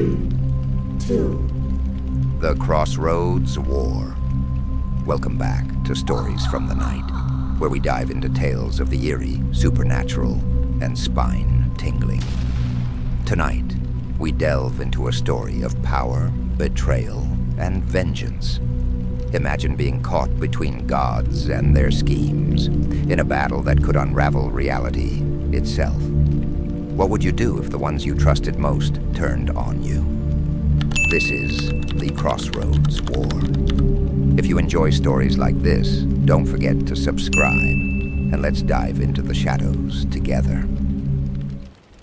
3, 2. The Crossroads War. Welcome back to Stories from the Night, where we dive into tales of the eerie, supernatural, and spine-tingling. Tonight, we delve into a story of power, betrayal, and vengeance. Imagine being caught between gods and their schemes, in a battle that could unravel reality itself. What would you do if the ones you trusted most turned on you? This is the Crossroads War. If you enjoy stories like this, don't forget to subscribe, and let's dive into the shadows together.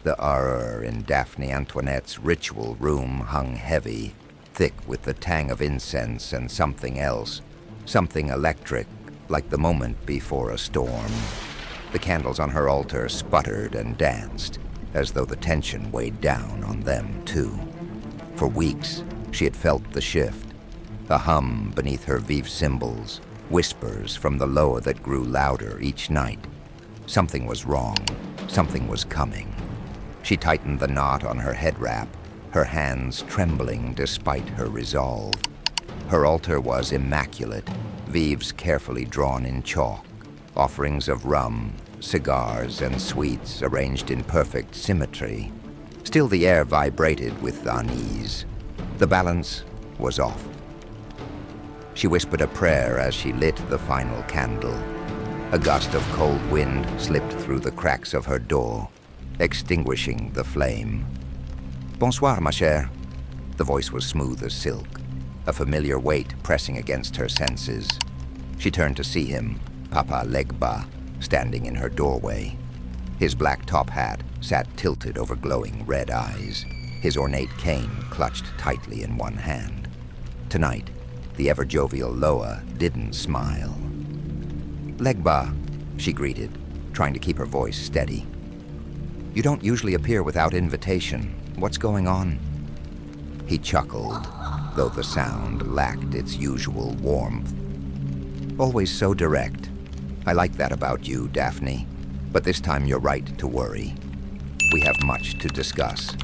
The horror in Daphne Antoinette's ritual room hung heavy, thick with the tang of incense and something else, something electric, like the moment before a storm. The candles on her altar sputtered and danced, as though the tension weighed down on them too. For weeks, she had felt the shift, a hum beneath her vif cymbals, whispers from the lower that grew louder each night. Something was wrong, something was coming. She tightened the knot on her head wrap, her hands trembling despite her resolve. Her altar was immaculate, vives carefully drawn in chalk, offerings of rum, cigars, and sweets arranged in perfect symmetry. Still the air vibrated with unease. The balance was off. She whispered a prayer as she lit the final candle. A gust of cold wind slipped through the cracks of her door, extinguishing the flame. "Bonsoir, ma chère." The voice was smooth as silk, a familiar weight pressing against her senses. She turned to see him, Papa Legba, standing in her doorway. His black top hat sat tilted over glowing red eyes, his ornate cane clutched tightly in one hand. Tonight, the ever-jovial Loa didn't smile. "Legba," she greeted, trying to keep her voice steady. "You don't usually appear without invitation. What's going on?" He chuckled, though the sound lacked its usual warmth. "Always so direct. I like that about you, Daphne. But this time you're right to worry. We have much to discuss."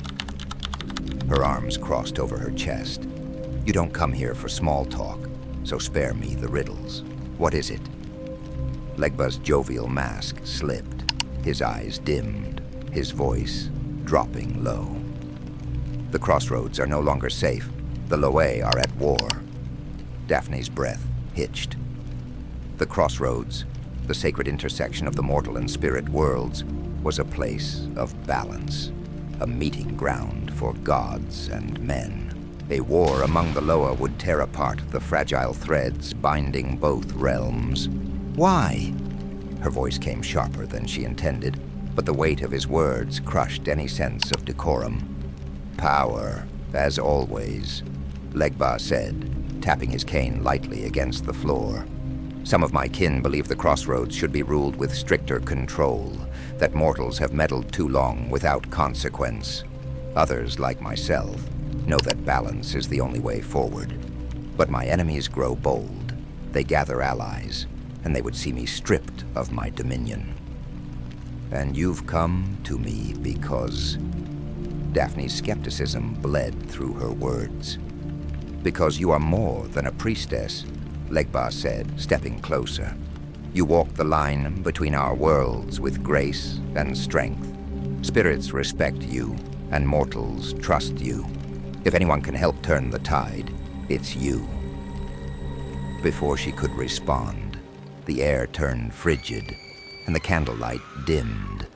Her arms crossed over her chest. "You don't come here for small talk, so spare me the riddles. What is it?" Legba's jovial mask slipped. His eyes dimmed, his voice dropping low. "The Crossroads are no longer safe. The Loe are at war." Daphne's breath hitched. The Crossroads, the sacred intersection of the mortal and spirit worlds, was a place of balance, a meeting ground for gods and men. A war among the Loa would tear apart the fragile threads binding both realms. "Why?" Her voice came sharper than she intended, but the weight of his words crushed any sense of decorum. "Power, as always," Legba said, tapping his cane lightly against the floor. "Some of my kin believe the Crossroads should be ruled with stricter control, that mortals have meddled too long without consequence. Others, like myself, know that balance is the only way forward. But my enemies grow bold. They gather allies, and they would see me stripped of my dominion. And you've come to me because..." Daphne's skepticism bled through her words. "Because you are more than a priestess," Legba said, stepping closer. "You walk the line between our worlds with grace and strength. Spirits respect you, and mortals trust you. If anyone can help turn the tide, it's you." Before she could respond, the air turned frigid, and the candlelight dimmed.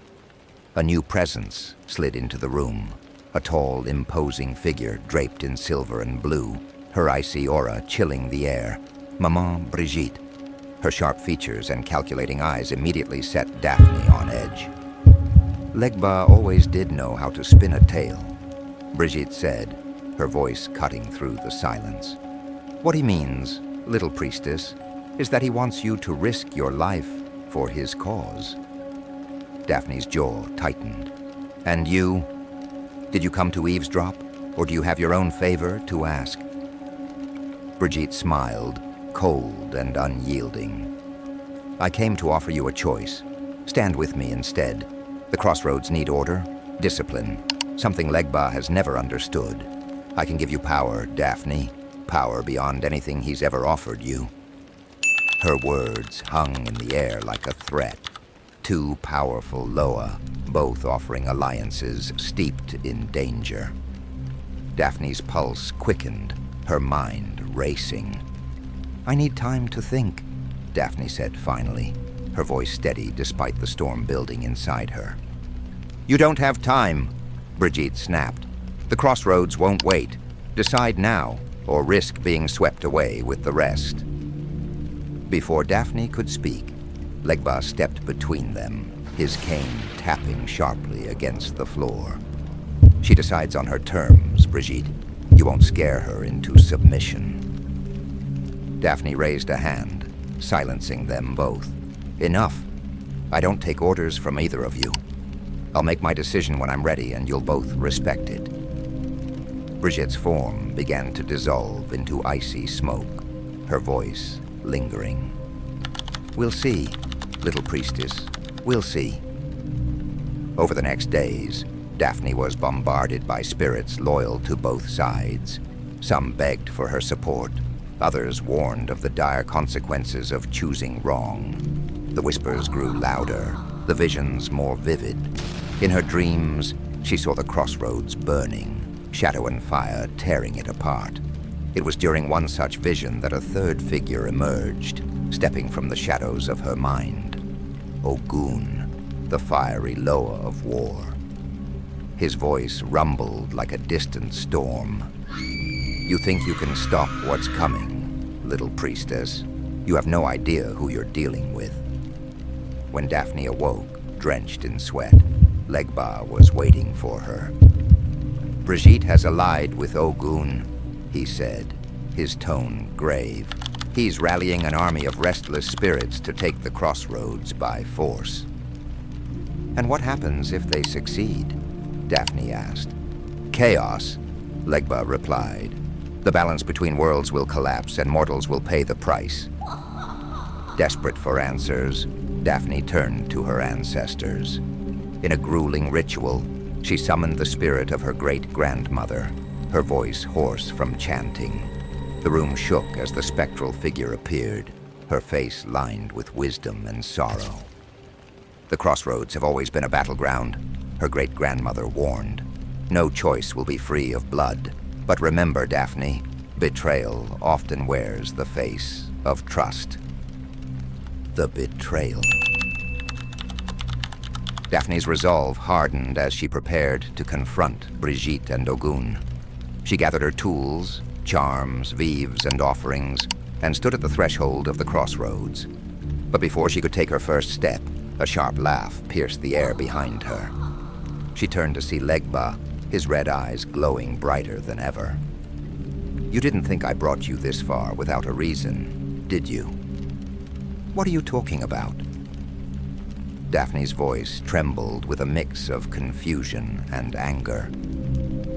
A new presence slid into the room, a tall, imposing figure draped in silver and blue, her icy aura chilling the air. Maman Brigitte. Her sharp features and calculating eyes immediately set Daphne on edge. "Legba always did know how to spin a tale," Brigitte said, her voice cutting through the silence. "What he means, little priestess, is that he wants you to risk your life for his cause." Daphne's jaw tightened. "And you? Did you come to eavesdrop, or do you have your own favor to ask?" Brigitte smiled, cold and unyielding. "I came to offer you a choice. Stand with me instead. The Crossroads need order, discipline, something Legba has never understood. I can give you power, Daphne. Power beyond anything he's ever offered you. Her words hung in the air like a threat. Two powerful Loa, both offering alliances steeped in danger. Daphne's pulse quickened, her mind racing. I need time to think, Daphne said finally, her voice steady despite the storm building inside her. You don't have time, Brigitte snapped. The Crossroads won't wait. Decide now, or risk being swept away with the rest. Before Daphne could speak, Legba stepped between them, his cane tapping sharply against the floor. She decides on her terms, Brigitte. You won't scare her into submission. Daphne raised a hand, silencing them both. Enough. I don't take orders from either of you. I'll make my decision when I'm ready, and you'll both respect it. Brigitte's form began to dissolve into icy smoke, her voice lingering. We'll see, little priestess. We'll see. Over the next days, Daphne was bombarded by spirits loyal to both sides. Some begged for her support. Others warned of the dire consequences of choosing wrong. The whispers grew louder, the visions more vivid. In her dreams, she saw the Crossroads burning, shadow and fire tearing it apart. It was during one such vision that a third figure emerged, stepping from the shadows of her mind. Ogun, the fiery Loa of war. His voice rumbled like a distant storm. You think you can stop what's coming, little priestess. You have no idea who you're dealing with. When Daphne awoke, drenched in sweat, Legba was waiting for her. Brigitte has allied with Ogun, he said, his tone grave. He's rallying an army of restless spirits to take the Crossroads by force. And what happens if they succeed? Daphne asked. Chaos, Legba replied. The balance between worlds will collapse and mortals will pay the price. Desperate for answers, Daphne turned to her ancestors. In a grueling ritual, she summoned the spirit of her great-grandmother, her voice hoarse from chanting. The room shook as the spectral figure appeared, her face lined with wisdom and sorrow. The Crossroads have always been a battleground, her great-grandmother warned. No choice will be free of blood. But remember, Daphne, betrayal often wears the face of trust. The betrayal. Daphne's resolve hardened as she prepared to confront Brigitte and Ogun. She gathered her tools, charms, vives, and offerings, and stood at the threshold of the Crossroads. But before she could take her first step, a sharp laugh pierced the air behind her. She turned to see Legba, his red eyes glowing brighter than ever. You didn't think I brought you this far without a reason, did you? What are you talking about? Daphne's voice trembled with a mix of confusion and anger.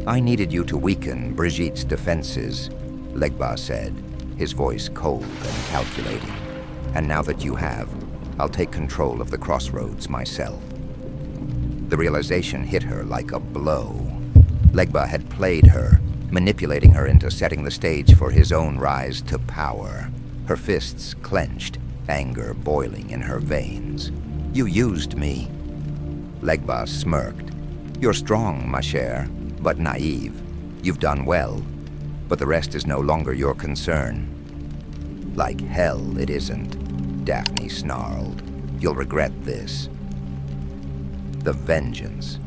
I needed you to weaken Brigitte's defenses, Legba said, his voice cold and calculating. And now that you have, I'll take control of the Crossroads myself. The realization hit her like a blow. Legba had played her, manipulating her into setting the stage for his own rise to power. Her fists clenched, anger boiling in her veins. You used me. Legba smirked. You're strong, ma chère, but naive. You've done well, but the rest is no longer your concern. Like hell it isn't, Daphne snarled. You'll regret this. The vengeance.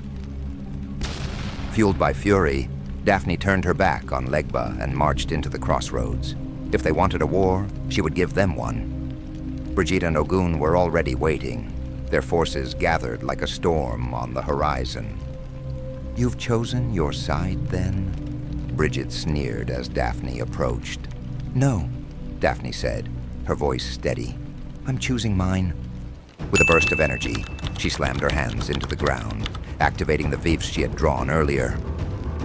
Fueled by fury, Daphne turned her back on Legba and marched into the Crossroads. If they wanted a war, she would give them one. Brigitte and Ogun were already waiting, their forces gathered like a storm on the horizon. You've chosen your side, then? Brigitte sneered as Daphne approached. No, Daphne said, her voice steady. I'm choosing mine. With a burst of energy, she slammed her hands into the ground, activating the vives she had drawn earlier.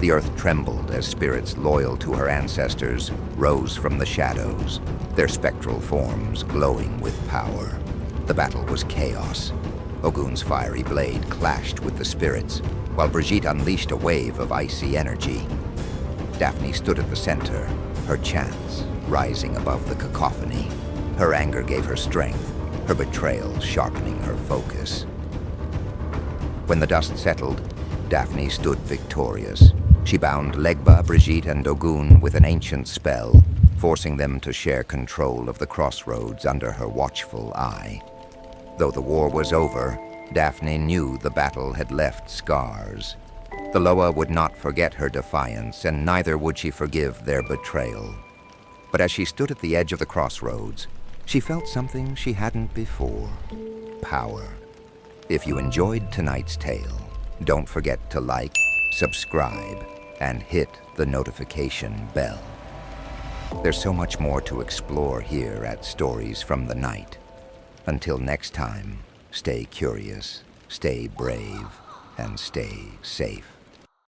The earth trembled as spirits loyal to her ancestors rose from the shadows, their spectral forms glowing with power. The battle was chaos. Ogun's fiery blade clashed with the spirits, while Brigitte unleashed a wave of icy energy. Daphne stood at the center, her chance rising above the cacophony. Her anger gave her strength, her betrayal sharpening her focus. When the dust settled, Daphne stood victorious. She bound Legba, Brigitte, and Ogun with an ancient spell, forcing them to share control of the Crossroads under her watchful eye. Though the war was over, Daphne knew the battle had left scars. The Loa would not forget her defiance, and neither would she forgive their betrayal. But as she stood at the edge of the Crossroads, she felt something she hadn't before: power. If you enjoyed tonight's tale, don't forget to like, subscribe, and hit the notification bell. There's so much more to explore here at Stories from the Night. Until next time, stay curious, stay brave, and stay safe.